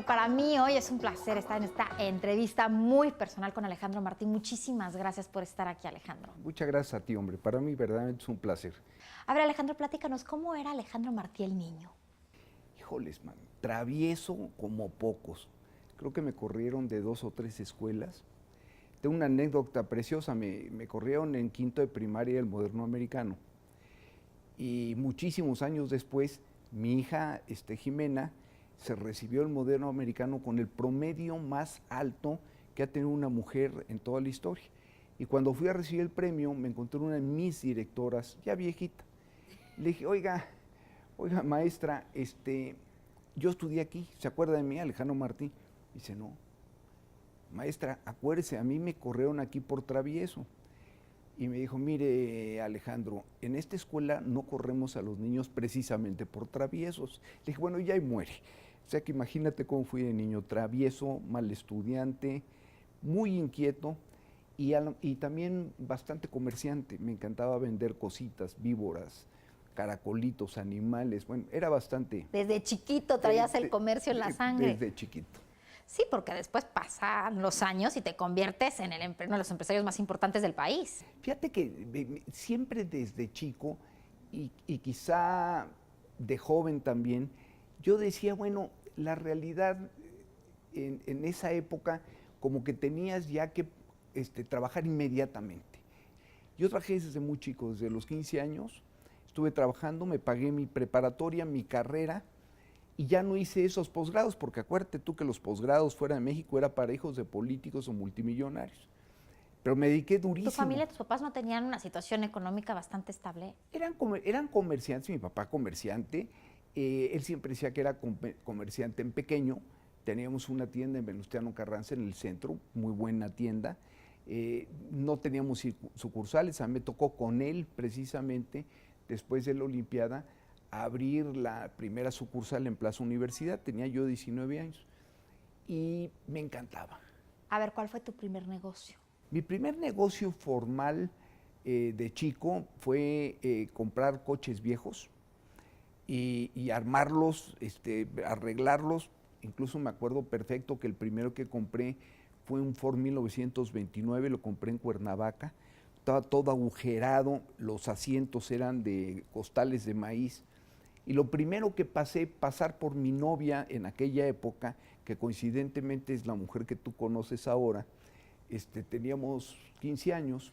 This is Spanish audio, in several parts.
Bueno, para mí hoy es un placer estar en esta entrevista muy personal con Alejandro Martí. Muchísimas gracias por estar aquí, Alejandro. Muchas gracias a ti, hombre. Para mí verdaderamente es un placer. A ver, Alejandro, platícanos, ¿cómo era Alejandro Martí el niño? Híjoles, man, travieso como pocos. Creo que me corrieron de 2 o 3 escuelas. Tengo una anécdota preciosa. Me corrieron en quinto de primaria del Moderno Americano. Y muchísimos años después, mi hija Jimena se recibió el Moderno Americano con el promedio más alto que ha tenido una mujer en toda la historia. Y cuando fui a recibir el premio, me encontré una de mis directoras, ya viejita. Le dije, oiga, maestra, yo estudié aquí, ¿se acuerda de mí, Alejandro Martí? Dice, no. Maestra, acuérdese, a mí me corrieron aquí por travieso. Y me dijo, mire, Alejandro, en esta escuela no corremos a los niños precisamente por traviesos. Le dije, bueno, ya ahí muere. O sea que imagínate cómo fui de niño, travieso, mal estudiante, muy inquieto y también bastante comerciante. Me encantaba vender cositas, víboras, caracolitos, animales. Bueno, era bastante. Desde chiquito traías el comercio en la sangre. Desde chiquito. Sí, porque después pasan los años y te conviertes en uno de los empresarios más importantes del país. Fíjate que siempre desde chico y quizá de joven también, yo decía, bueno, la realidad en esa época como que tenías ya que trabajar inmediatamente. Yo trabajé desde muy chico, desde los 15 años, estuve trabajando, me pagué mi preparatoria, mi carrera, y ya no hice esos posgrados, porque acuérdate tú que los posgrados fuera de México era para hijos de políticos o multimillonarios. Pero me dediqué durísimo. ¿Tu familia, tus papás no tenían una situación económica bastante estable? Eran comerciantes, mi papá comerciante, él siempre decía que era comerciante en pequeño. Teníamos una tienda en Venustiano Carranza en el centro, muy buena tienda. No teníamos sucursales, a mí me tocó con él precisamente, después de la Olimpiada, abrir la primera sucursal en Plaza Universidad. Tenía yo 19 años y me encantaba. A ver, ¿cuál fue tu primer negocio? Mi primer negocio formal de chico fue comprar coches viejos y armarlos, arreglarlos. Incluso me acuerdo perfecto que el primero que compré fue un Ford 1929, lo compré en Cuernavaca. Estaba todo agujerado, los asientos eran de costales de maíz. Y lo primero que pasar por mi novia en aquella época, que coincidentemente es la mujer que tú conoces ahora, teníamos 15 años,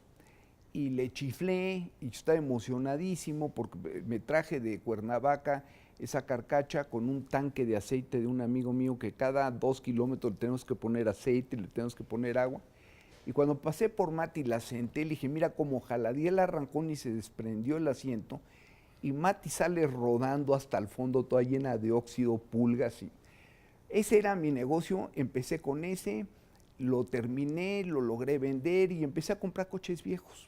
y le chiflé, y estaba emocionadísimo porque me traje de Cuernavaca esa carcacha con un tanque de aceite de un amigo mío que cada 2 kilómetros le tenemos que poner aceite, le tenemos que poner agua. Y cuando pasé por Mati la senté, le dije, mira cómo jaladí el arrancón y se desprendió el asiento, y Mati sale rodando hasta el fondo, toda llena de óxido, pulgas. Y ese era mi negocio, empecé con ese, lo terminé, lo logré vender y empecé a comprar coches viejos.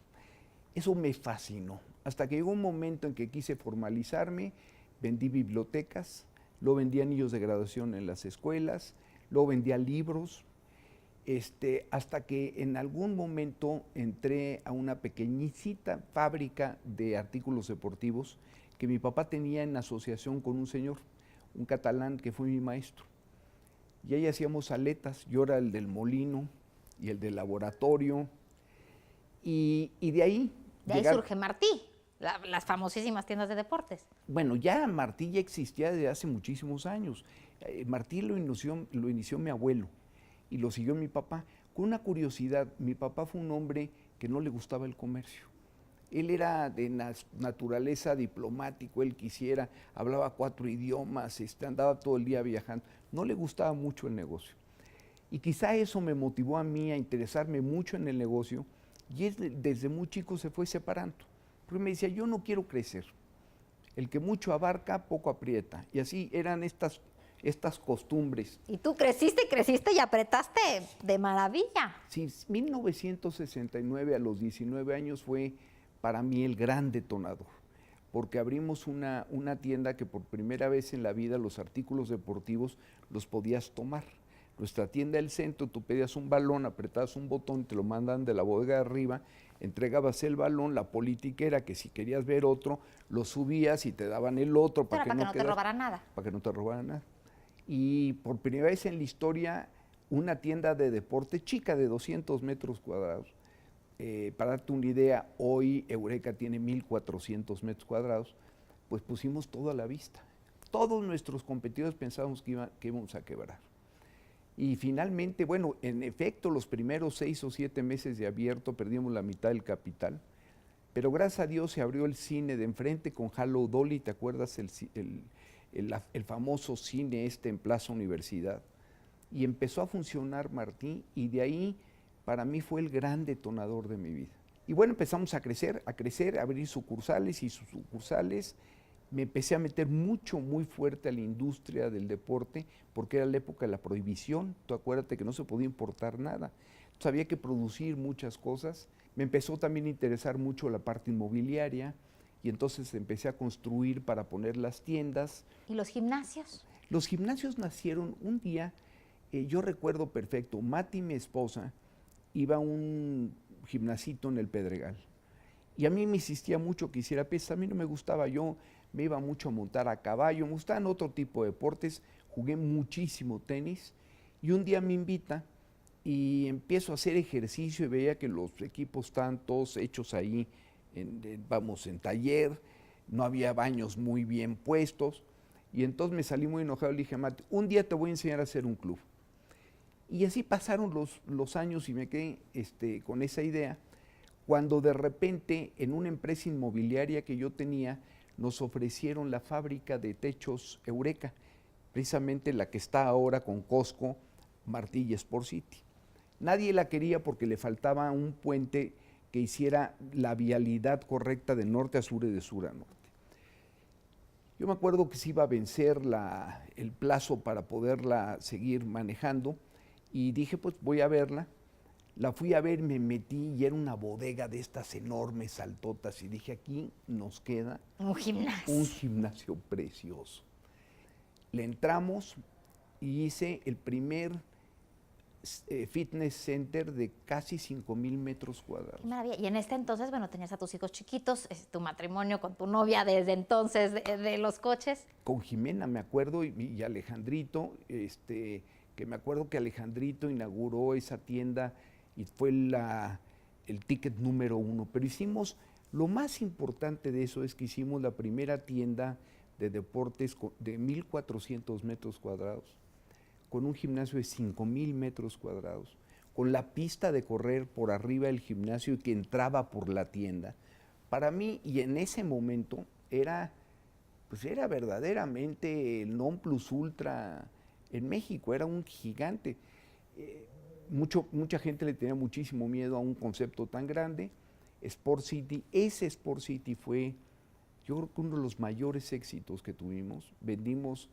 Eso me fascinó, hasta que llegó un momento en que quise formalizarme, vendí bibliotecas, luego vendía anillos de graduación en las escuelas, luego vendía libros, hasta que en algún momento entré a una pequeñita fábrica de artículos deportivos que mi papá tenía en asociación con un señor, un catalán que fue mi maestro. Y ahí hacíamos aletas, yo era el del molino y el del laboratorio, y de ahí... De ahí surge Martí, las famosísimas tiendas de deportes. Bueno, ya Martí ya existía desde hace muchísimos años. Martí lo inició mi abuelo y lo siguió mi papá. Con una curiosidad, mi papá fue un hombre que no le gustaba el comercio. Él era de naturaleza diplomático, él hablaba 4 idiomas, andaba todo el día viajando. No le gustaba mucho el negocio. Y quizá eso me motivó a mí a interesarme mucho en el negocio, y desde muy chico se fue separando. Porque me decía, yo no quiero crecer. El que mucho abarca, poco aprieta. Y así eran estas costumbres. Y tú creciste y apretaste de maravilla. Sí, 1969 a los 19 años fue para mí el gran detonador, porque abrimos una tienda que por primera vez en la vida los artículos deportivos los podías tomar. Nuestra tienda del centro, tú pedías un balón, apretabas un botón, te lo mandan de la bodega de arriba, entregabas el balón, la política era que si querías ver otro, lo subías y te daban el otro. Para que no te robaran nada. Para que no te robaran nada. y por primera vez en la historia una tienda de deporte chica de 200 metros cuadrados. Para darte una idea, hoy Eureka tiene 1,400 metros cuadrados, pues pusimos todo a la vista. Todos nuestros competidores pensábamos que íbamos a quebrar. Y finalmente, bueno, en efecto, los primeros 6 o 7 meses de abierto perdimos la mitad del capital, pero gracias a Dios se abrió el cine de enfrente con Hello Dolly, ¿te acuerdas? El famoso cine en Plaza Universidad. Y empezó a funcionar, Martí, y de ahí para mí fue el gran detonador de mi vida. Y bueno, empezamos a crecer, a abrir sucursales y sus sucursales. Me empecé a meter muy fuerte a la industria del deporte, porque era la época de la prohibición. Tú acuérdate que no se podía importar nada. Entonces había que producir muchas cosas. Me empezó también a interesar mucho la parte inmobiliaria, y entonces empecé a construir para poner las tiendas. ¿Y los gimnasios? Los gimnasios nacieron un día, yo recuerdo perfecto, Mati, mi esposa, iba a un gimnasito en el Pedregal. Y a mí me insistía mucho que hiciera pesas, a mí no me gustaba, yo me iba mucho a montar a caballo, me gustaban otro tipo de deportes, jugué muchísimo tenis, y un día me invita y empiezo a hacer ejercicio y veía que los equipos estaban todos hechos ahí, en taller, no había baños muy bien puestos, y entonces me salí muy enojado y le dije, Mati, un día te voy a enseñar a hacer un club. Y así pasaron los años y me quedé con esa idea, cuando de repente en una empresa inmobiliaria que yo tenía, nos ofrecieron la fábrica de techos Eureka, precisamente la que está ahora con Costco, Martí y Sport City. Nadie la quería porque le faltaba un puente que hiciera la vialidad correcta de norte a sur y de sur a norte. Yo me acuerdo que se iba a vencer el plazo para poderla seguir manejando, y dije, pues voy a verla. La fui a ver, me metí y era una bodega de estas enormes altotas, y dije, aquí nos queda un gimnasio precioso. Le entramos y hice el primer fitness center de casi 5,000 metros cuadrados. Qué maravilla. Y en este entonces, bueno, tenías a tus hijos chiquitos, tu matrimonio con tu novia desde entonces de los coches. Con Jimena, me acuerdo, y Alejandrito, que me acuerdo que Alejandrito inauguró esa tienda y fue el ticket número 1. Pero hicimos, lo más importante de eso es que hicimos la primera tienda de deportes de 1,400 metros cuadrados, con un gimnasio de 5,000 metros cuadrados, con la pista de correr por arriba del gimnasio y que entraba por la tienda. Para mí, y en ese momento, era verdaderamente el non plus ultra en México, era un gigante. Mucha gente le tenía muchísimo miedo a un concepto tan grande. Sport City, ese Sport City fue, yo creo que uno de los mayores éxitos que tuvimos. Vendimos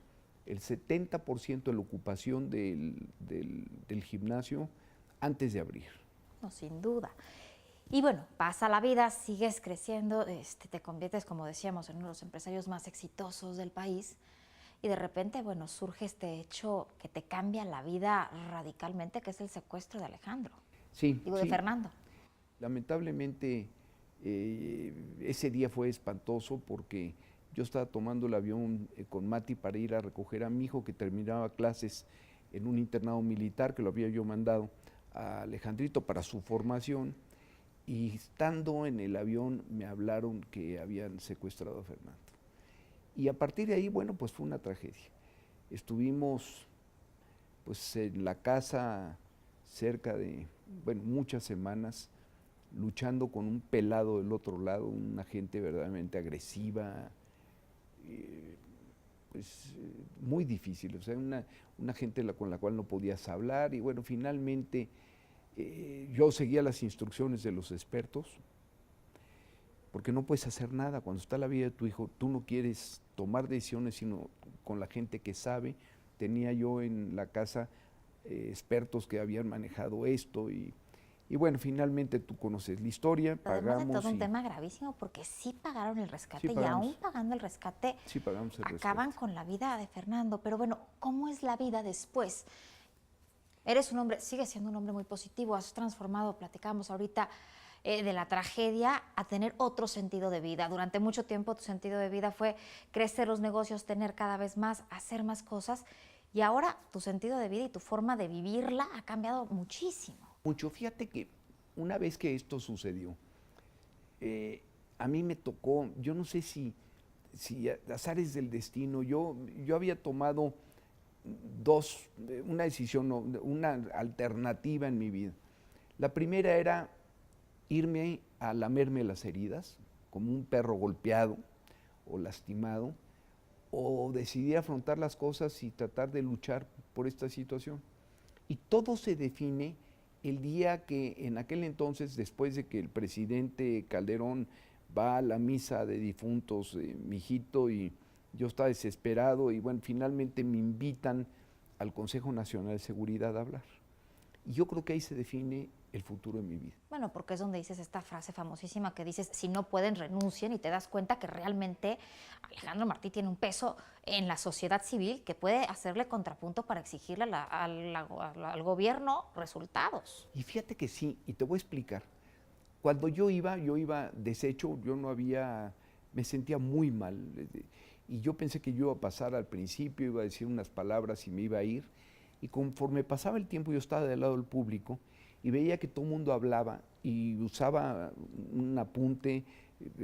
el 70% de la ocupación del gimnasio antes de abrir. No, sin duda. Y bueno, pasa la vida, sigues creciendo, te conviertes, como decíamos, en uno de los empresarios más exitosos del país, y de repente, bueno, surge este hecho que te cambia la vida radicalmente, que es el secuestro de Alejandro. Sí. Digo, de Fernando. Lamentablemente, ese día fue espantoso porque yo estaba tomando el avión con Mati para ir a recoger a mi hijo que terminaba clases en un internado militar, que lo había yo mandado a Alejandrito para su formación, y estando en el avión me hablaron que habían secuestrado a Fernando. Y a partir de ahí, bueno, pues fue una tragedia. Estuvimos pues en la casa cerca de, bueno, muchas semanas, luchando con un pelado del otro lado, una gente verdaderamente agresiva, muy difícil, o sea, una gente con la cual no podías hablar, y bueno, finalmente yo seguía las instrucciones de los expertos, porque no puedes hacer nada. Cuando está la vida de tu hijo, tú no quieres tomar decisiones, sino con la gente que sabe. Tenía yo en la casa expertos que habían manejado esto, y bueno, finalmente tú conoces la historia. Pero pagamos. Además de todo un tema gravísimo, porque sí pagaron el rescate, Sí, y aún pagando el rescate, sí, pagamos el acaban rescate con la vida de Fernando. Pero bueno, ¿cómo es la vida después? Eres un hombre, sigues siendo un hombre muy positivo, has transformado, platicábamos ahorita, de la tragedia a tener otro sentido de vida. Durante mucho tiempo tu sentido de vida fue crecer los negocios, tener cada vez más, hacer más cosas, y Y ahora tu sentido de vida y tu forma de vivirla ha cambiado muchísimo. Mucho, fíjate que una vez que esto sucedió, a mí me tocó, yo no sé si azares del destino, yo había tomado una decisión, una alternativa en mi vida. La primera era irme a lamerme las heridas, como un perro golpeado o lastimado, o decidí afrontar las cosas y tratar de luchar por esta situación. Y todo se define el día que en aquel entonces, después de que el presidente Calderón va a la misa de difuntos, mi hijito, y yo estaba desesperado, y bueno, finalmente me invitan al Consejo Nacional de Seguridad a hablar. Y yo creo que ahí se define el futuro de mi vida. Bueno, porque es donde dices esta frase famosísima que dices, si no pueden, renuncien, y te das cuenta que realmente Alejandro Martí tiene un peso en la sociedad civil que puede hacerle contrapunto para exigirle al gobierno resultados. Y fíjate que sí, y te voy a explicar. Cuando yo iba deshecho, me sentía muy mal. Y yo pensé que yo iba a pasar al principio, iba a decir unas palabras y me iba a ir. Y conforme pasaba el tiempo, yo estaba del lado del público y veía que todo el mundo hablaba y usaba un apunte,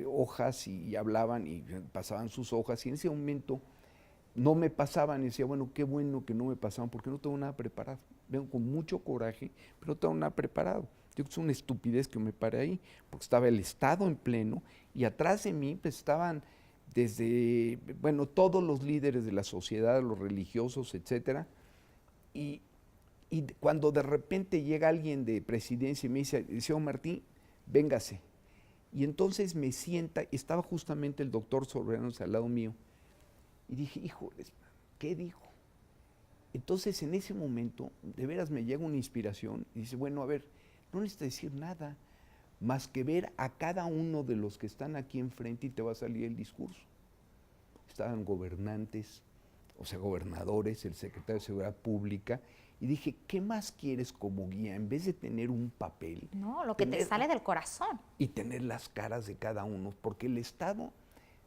hojas, y hablaban y pasaban sus hojas. Y en ese momento no me pasaban y decía, bueno, qué bueno que no me pasaban porque no tengo nada preparado. Vengo con mucho coraje, pero no tengo nada preparado. Yo creo que es una estupidez que me paré ahí, porque estaba el Estado en pleno y atrás de mí pues, estaban desde, bueno, todos los líderes de la sociedad, los religiosos, etcétera. Y cuando de repente llega alguien de presidencia y me dice, señor Martí, véngase. Y entonces me sienta, estaba justamente el doctor Soberanos al lado mío, y dije, híjoles, ¿qué dijo? Entonces en ese momento, de veras me llega una inspiración, y dice, bueno, a ver, no necesitas decir nada, más que ver a cada uno de los que están aquí enfrente y te va a salir el discurso. Estaban gobernantes, o sea, gobernadores, el secretario de Seguridad Pública, y dije, ¿qué más quieres como guía? En vez de tener un papel. No, lo que te sale del corazón. Y tener las caras de cada uno, porque el Estado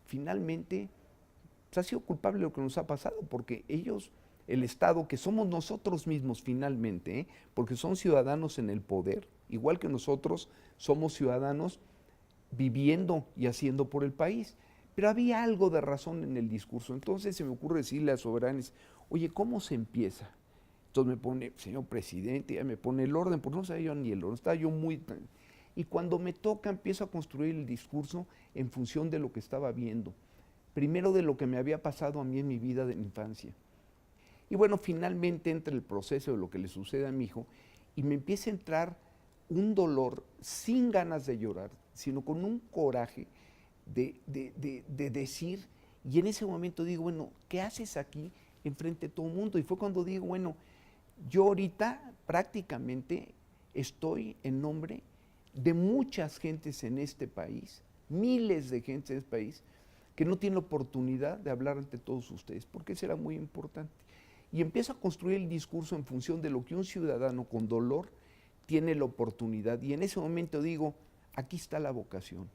finalmente pues, ha sido culpable de lo que nos ha pasado, porque ellos, el Estado, que somos nosotros mismos finalmente, porque son ciudadanos en el poder, igual que nosotros somos ciudadanos viviendo y haciendo por el país. Pero había algo de razón en el discurso. Entonces se me ocurre decirle a Soberanes, oye, ¿cómo se empieza? Entonces me pone, señor presidente, ya me pone el orden, porque no sabía yo ni el orden, estaba yo muy... Y cuando me toca, empiezo a construir el discurso en función de lo que estaba viendo. Primero de lo que me había pasado a mí en mi vida de infancia. Y bueno, finalmente entra el proceso de lo que le sucede a mi hijo y me empieza a entrar un dolor sin ganas de llorar, sino con un coraje de decir, y en ese momento digo, bueno, ¿qué haces aquí enfrente de todo el mundo? Y fue cuando digo, bueno, yo ahorita prácticamente estoy en nombre de muchas gentes en este país, miles de gentes en este país, que no tienen la oportunidad de hablar ante todos ustedes, porque será muy importante. Y empiezo a construir el discurso en función de lo que un ciudadano con dolor tiene la oportunidad. Y en ese momento digo, aquí está la vocación.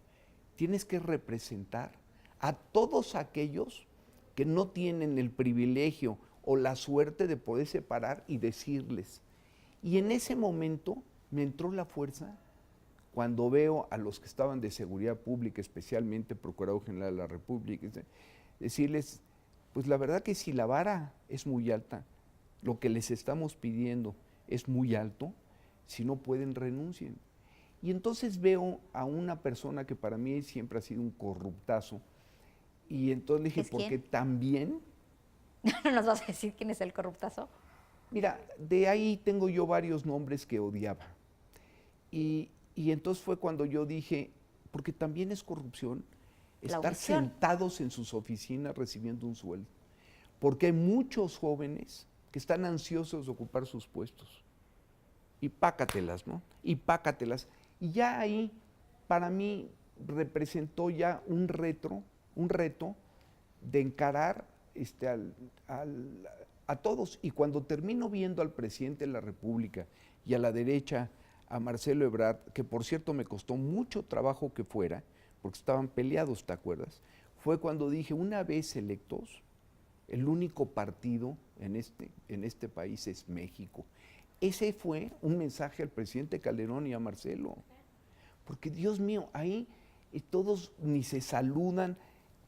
Tienes que representar a todos aquellos que no tienen el privilegio o la suerte de poderse parar y decirles. Y en ese momento me entró la fuerza cuando veo a los que estaban de seguridad pública, especialmente Procurador General de la República, decirles, pues la verdad que si la vara es muy alta, lo que les estamos pidiendo es muy alto, si no pueden renuncien. Y entonces veo a una persona que para mí siempre ha sido un corruptazo, y entonces le dije, porque también... ¿No nos vas a decir quién es el corruptazo? Mira, de ahí tengo yo varios nombres que odiaba. Y entonces fue cuando yo dije, porque también es corrupción estar sentados en sus oficinas recibiendo un sueldo. Porque hay muchos jóvenes que están ansiosos de ocupar sus puestos. Y pácatelas, ¿no? Y pácatelas. Y ya ahí, para mí, representó ya un reto de encarar a todos. Y cuando termino viendo al presidente de la República y a la derecha, a Marcelo Ebrard, que por cierto me costó mucho trabajo que fuera, porque estaban peleados, ¿te acuerdas? Fue cuando dije, una vez electos, El único partido en este país es México. Ese fue un mensaje al presidente Calderón y a Marcelo. Porque Dios mío, ahí todos ni se saludan,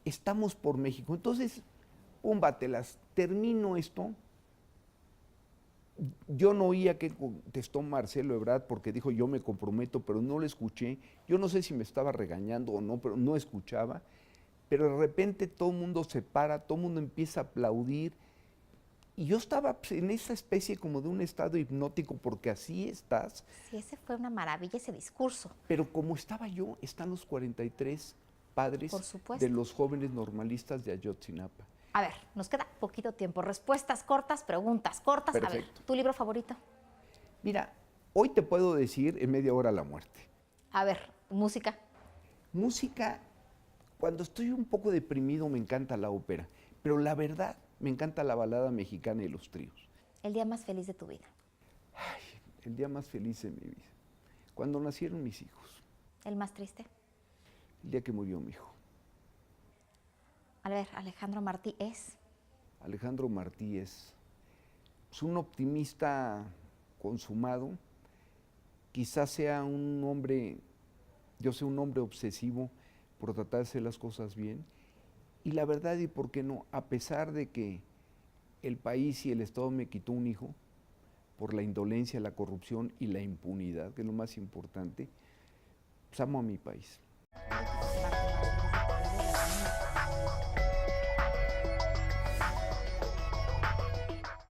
estamos por México. Entonces, púmbatelas, termino esto. Yo no oía qué contestó Marcelo Ebrard porque dijo yo me comprometo, pero no lo escuché. Yo no sé si me estaba regañando o no, pero no escuchaba. Pero de repente todo el mundo se para, todo el mundo empieza a aplaudir. Y yo estaba en esa especie como de un estado hipnótico porque así estás. Sí, ese fue una maravilla, ese discurso. Pero como estaba yo, están los 43 padres Por supuesto. de los jóvenes normalistas de Ayotzinapa. A ver, nos queda poquito tiempo. Respuestas cortas, preguntas cortas. Perfecto. A ver, ¿tu libro favorito? Mira, hoy te puedo decir en media hora la muerte. A ver, música. Música, cuando estoy un poco deprimido me encanta la ópera, pero la verdad me encanta la balada mexicana y los tríos. El día más feliz de tu vida. Ay, el día más feliz de mi vida, cuando nacieron mis hijos, El más triste. el día que murió mi hijo. A ver, Alejandro Martí es. Alejandro Martí es un optimista consumado, quizás sea un hombre, yo sé, un hombre obsesivo por tratar de hacer las cosas bien. Y la verdad, y por qué no, a pesar de que el país y el Estado me quitó un hijo por la indolencia, la corrupción y la impunidad, que es lo más importante, pues amo a mi país. Martí.